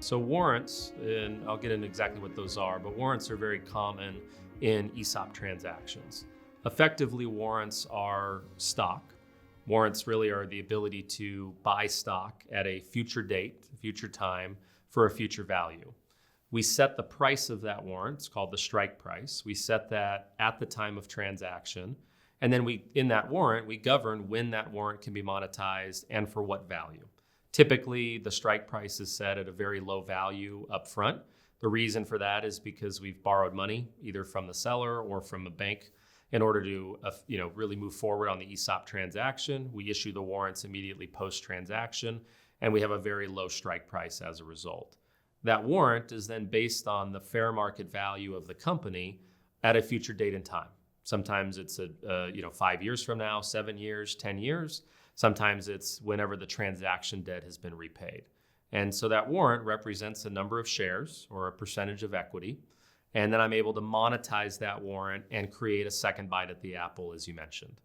So warrants, and I'll get into exactly what those are, but warrants are very common in ESOP transactions. Effectively, warrants are stock. Warrants really are the ability to buy stock at a future date, future time, for a future value. We set the price of that warrant, it's called the strike price. We set that at the time of transaction. And then in that warrant, we govern when that warrant can be monetized and for what value. Typically, the strike price is set at a very low value up front. The reason for that is because we've borrowed money, either from the seller or from a bank, in order to really move forward on the ESOP transaction. We issue the warrants immediately post-transaction, and we have a very low strike price as a result. That warrant is then based on the fair market value of the company at a future date and time. Sometimes it's 5 years from now, 7 years, 10 years. Sometimes it's whenever the transaction debt has been repaid. And so that warrant represents a number of shares or a percentage of equity. And then I'm able to monetize that warrant and create a second bite at the apple, as you mentioned.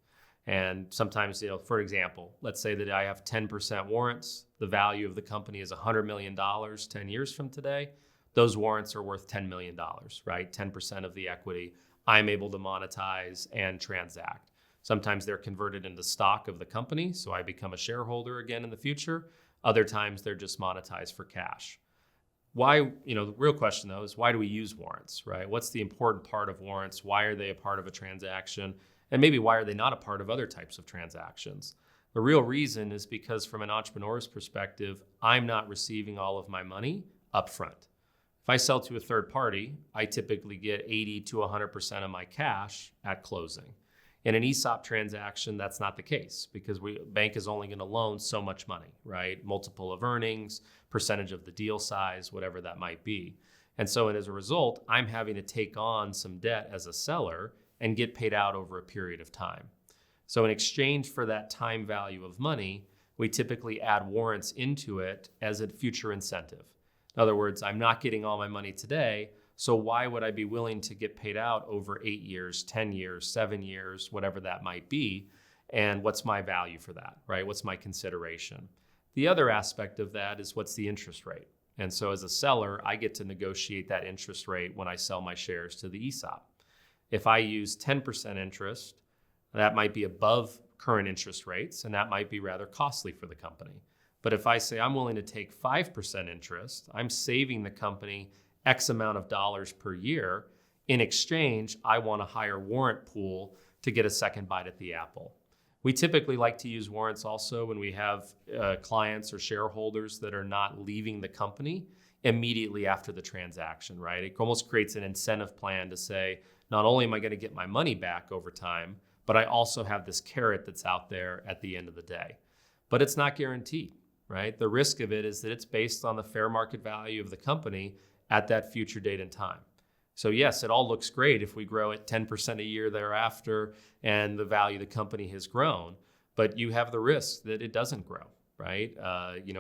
And sometimes, for example, let's say that I have 10% warrants. The value of the company is $100 million 10 years from today. Those warrants are worth $10 million, right? 10% of the equity I'm able to monetize and transact. Sometimes they're converted into stock of the company, so I become a shareholder again in the future. Other times they're just monetized for cash. Why, the real question though is why do we use warrants, right? What's the important part of warrants? Why are they a part of a transaction? And maybe why are they not a part of other types of transactions? The real reason is because from an entrepreneur's perspective, I'm not receiving all of my money up front. If I sell to a third party, I typically get 80 to 100% of my cash at closing. In an ESOP transaction, that's not the case because bank is only going to loan so much money, right? Multiple of earnings, percentage of the deal size, whatever that might be. And so as a result, I'm having to take on some debt as a seller and get paid out over a period of time. So in exchange for that time value of money, we typically add warrants into it as a future incentive. In other words, I'm not getting all my money today, so why would I be willing to get paid out over 8 years, 10 years, 7 years, whatever that might be? And what's my value for that, right? What's my consideration? The other aspect of that is what's the interest rate? And so as a seller, I get to negotiate that interest rate when I sell my shares to the ESOP. If I use 10% interest, that might be above current interest rates, and that might be rather costly for the company. But if I say I'm willing to take 5% interest, I'm saving the company X amount of dollars per year. In exchange, I want a higher warrant pool to get a second bite at the apple. We typically like to use warrants also when we have clients or shareholders that are not leaving the company immediately after the transaction, right? It almost creates an incentive plan to say, not only am I going to get my money back over time, but I also have this carrot that's out there at the end of the day. But it's not guaranteed, right? The risk of it is that it's based on the fair market value of the company at that future date and time. So yes, it all looks great if we grow at 10% a year thereafter and the value of the company has grown, but you have the risk that it doesn't grow, right?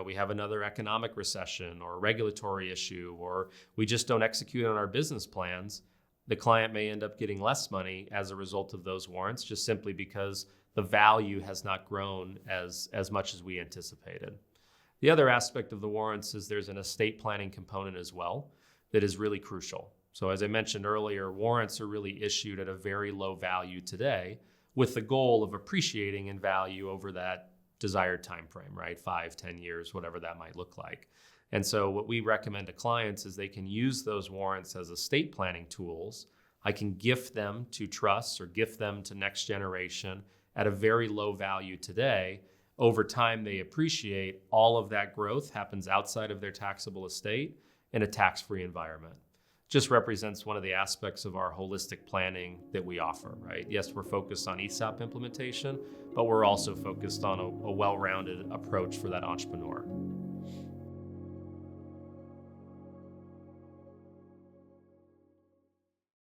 We have another economic recession or a regulatory issue, or we just don't execute on our business plans. The client may end up getting less money as a result of those warrants, just simply because the value has not grown as much as we anticipated. The other aspect of the warrants is there's an estate planning component as well that is really crucial. So as I mentioned earlier, warrants are really issued at a very low value today with the goal of appreciating in value over that desired time frame, right? 5, 10 years, whatever that might look like. And so what we recommend to clients is they can use those warrants as estate planning tools. I can gift them to trusts or gift them to next generation at a very low value today. Over time, they appreciate. All of that growth happens outside of their taxable estate in a tax-free environment. Just represents one of the aspects of our holistic planning that we offer, right? Yes, we're focused on ESOP implementation, but we're also focused on a well-rounded approach for that entrepreneur.